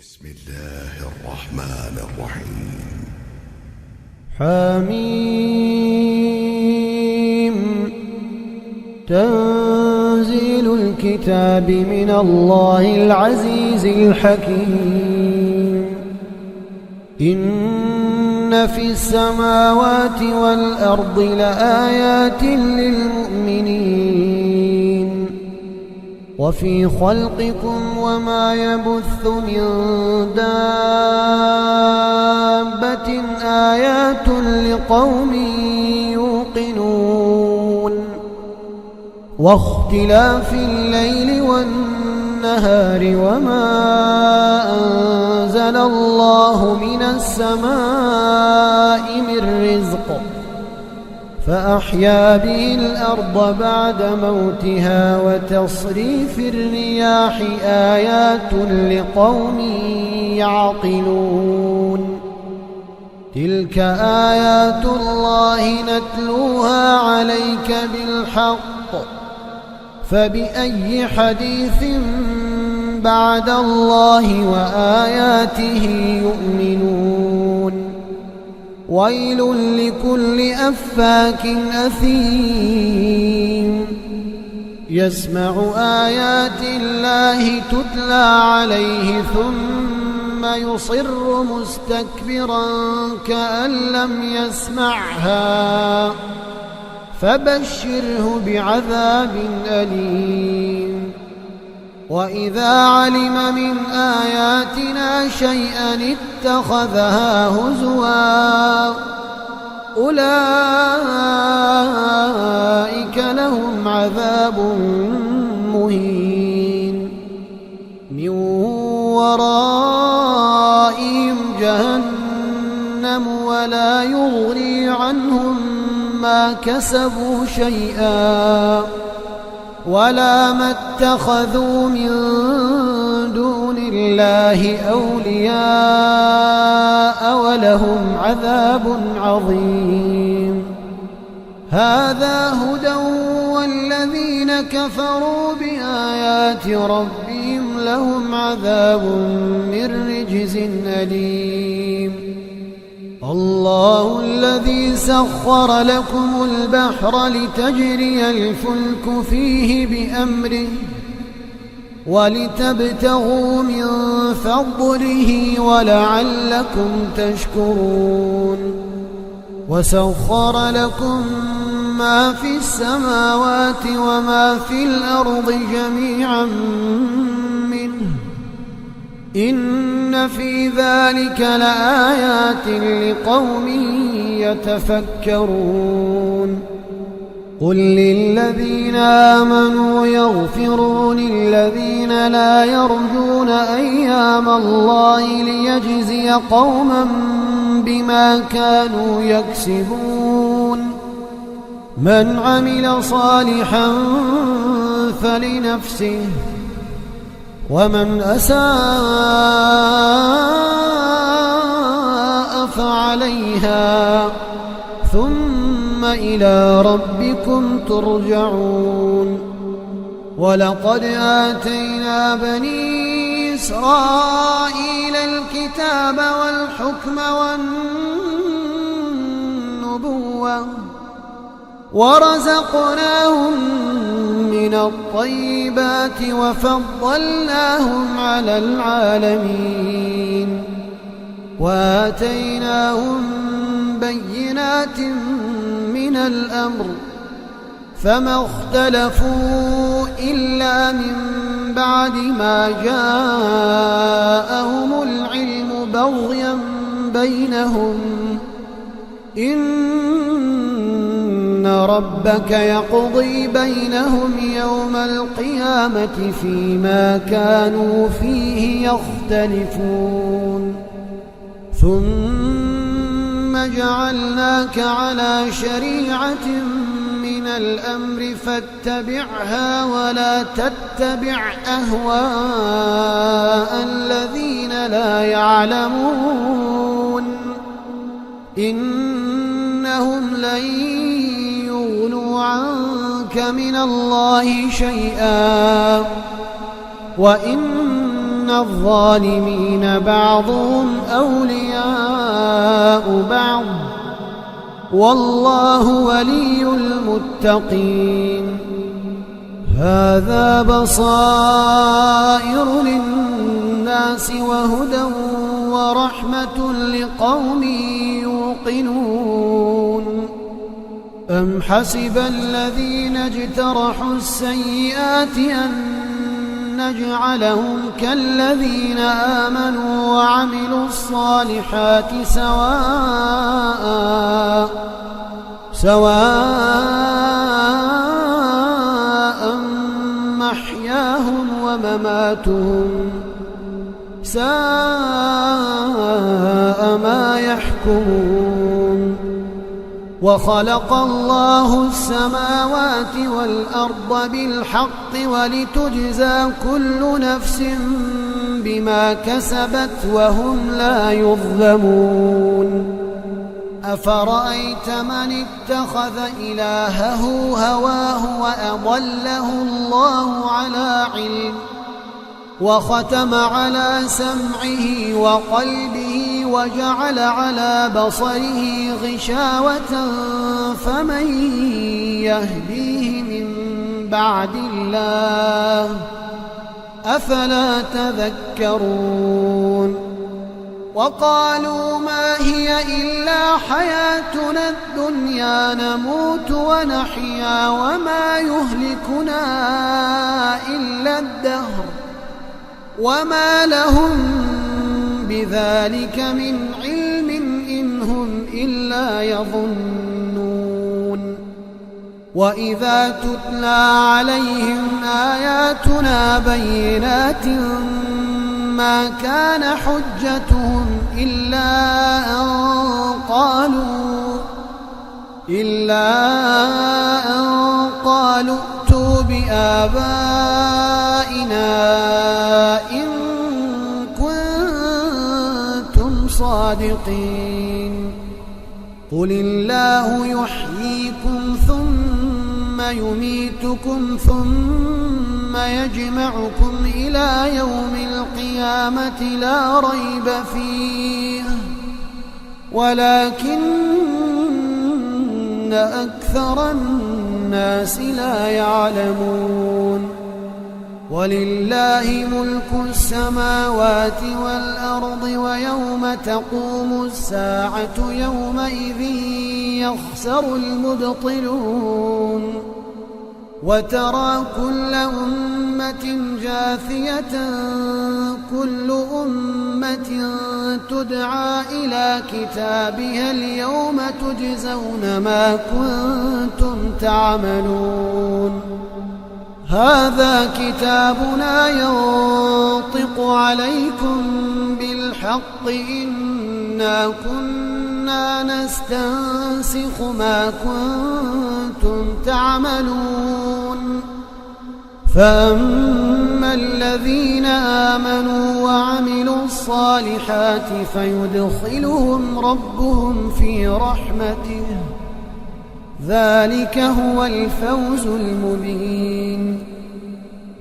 بسم الله الرحمن الرحيم. حميم. تنزيل الكتاب من الله العزيز الحكيم. إن في السماوات والأرض لآيات للمؤمنين وفي خلقكم وما يبث من دابة آيات لقوم يوقنون واختلاف الليل والنهار وما أنزل الله من السماء من رزق فأحيا به الأرض بعد موتها وتصريف الرياح آيات لقوم يعقلون. تلك آيات الله نتلوها عليك بالحق فبأي حديث بعد الله وآياته يؤمنون. ويل لكل أفاك أثيم يسمع آيات الله تتلى عليه ثم يصر مستكبرا كأن لم يسمعها فبشره بعذاب أليم. وإذا علم من آياتنا شيئا اتخذها هزوا أولئك لهم عذاب مهين من ورائهم جهنم ولا يغني عنهم ما كسبوا شيئا ولا ما اتخذوا من دون الله أولياء ولهم عذاب عظيم. هذا هدى والذين كفروا بآيات ربهم لهم عذاب من رجز أليم. الله الذي سخر لكم البحر لتجري الفلك فيه بأمره ولتبتغوا من فضله ولعلكم تشكرون. وسخر لكم ما في السماوات وما في الأرض جميعا منه إن في ذلك لآيات لقوم يتفكرون. قل للذين آمنوا يغفروا للذين لا يرجون أيام الله ليجزي قوما بما كانوا يكسبون. من عمل صالحا فلنفسه ومن أساء فعليها ثم إلى ربكم ترجعون. ولقد آتينا بني إسرائيل الكتاب والحكم والنبوة ورزقناهم من الطيبات وفضلناهم على العالمين وآتيناهم بينات من الأمر فما اختلفوا إلا من بعد ما جاءهم العلم بغيا بينهم. إن ربك يقضي بينهم يوم القيامة فيما كانوا فيه يختلفون. ثم جعلناك على شريعة من الأمر فاتبعها ولا تتبع أهواء الذين لا يعلمون إنهم لن يغنوا عنك من الله شيئا وإن الظالمين بعضهم أولياء بعض والله ولي المتقين. هذا بصائر للناس وهدى ورحمة لقوم يوقنون. أم حسب الذين اجترحوا السيئات أن نجعلهم كالذين آمنوا وعملوا الصالحات سواء محياهم ومماتهم ساء ما يحكمون. وخلق الله السماوات والأرض بالحق ولتجزى كل نفس بما كسبت وهم لا يظلمون. أفرأيت من اتخذ إلهه هواه وأضله الله على علم وختم على سمعه وقلبه وجعل على بصره غشاوة فمن يهديه من بعد الله أفلا تذكرون. وقالوا ما هي إلا حياتنا الدنيا نموت ونحيا وما يهلكنا إلا الدهر وما لهم بذلك من علم إن هم إلا يظنون. وإذا تتلى عليهم آياتنا بينات ما كان حجتهم إلا أن قالوا ائتوا بآبائنا إن كنتم صادقين. قل الله يحييكم ثم يميتكم ثم يجمعكم إلى يوم القيامة لا ريب فيه ولكن أكثر الناس لا يعلمون. ولله ملك السماوات والأرض ويوم تقوم الساعة يومئذ يخسر المبطلون. وترى كل أمة جاثية كل أمة تدعى إلى كتابها اليوم تجزون ما كنتم تعملون. هذا كتابنا ينطق عليكم بالحق إنا كنا نستنسخ ما كنتم تعملون. فأما الذين آمنوا وعملوا الصالحات فيدخلهم ربهم في رحمته ذلك هو الفوز المبين.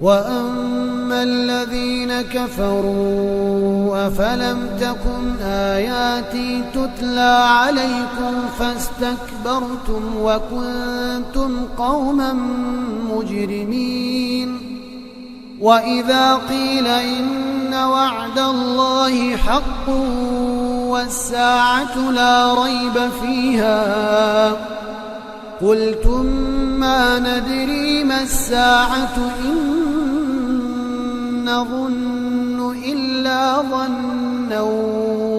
وأما الذين كفروا أفلم تكن آياتي تتلى عليكم فاستكبرتم وكنتم قوما مجرمين. وإذا قيل إن وعد الله حق والساعة لا ريب فيها قلتم ما ندري ما الساعة إن نظن إلا ظنا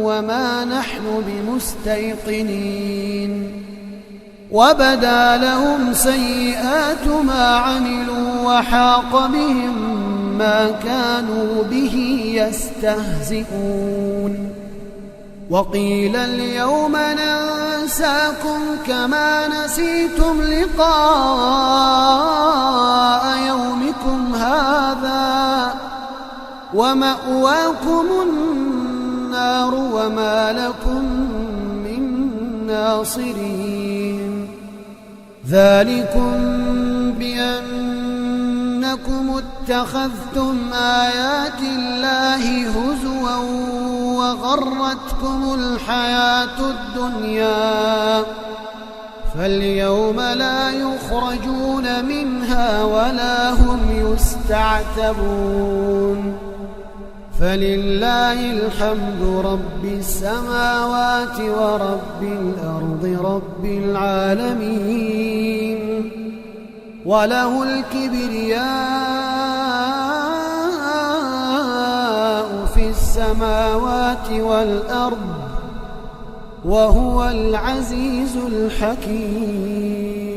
وما نحن بمستيقنين. وبدا لهم سيئات ما عملوا وحاق بهم ما كانوا به يستهزئون. وقيل اليوم ننساكم كما نسيتم لقاء يومكم هذا ومأواكم النار وما لكم من ناصرين. ذلكم بأنكم اتخذتم آيات الله هزوا وغرتكم الحياة الدنيا فاليوم لا يخرجون منها ولا هم يستعتبون فلله الحمد رب السماوات ورب الأرض رب العالمين وله الكبرياء في السماوات والأرض وهو العزيز الحكيم.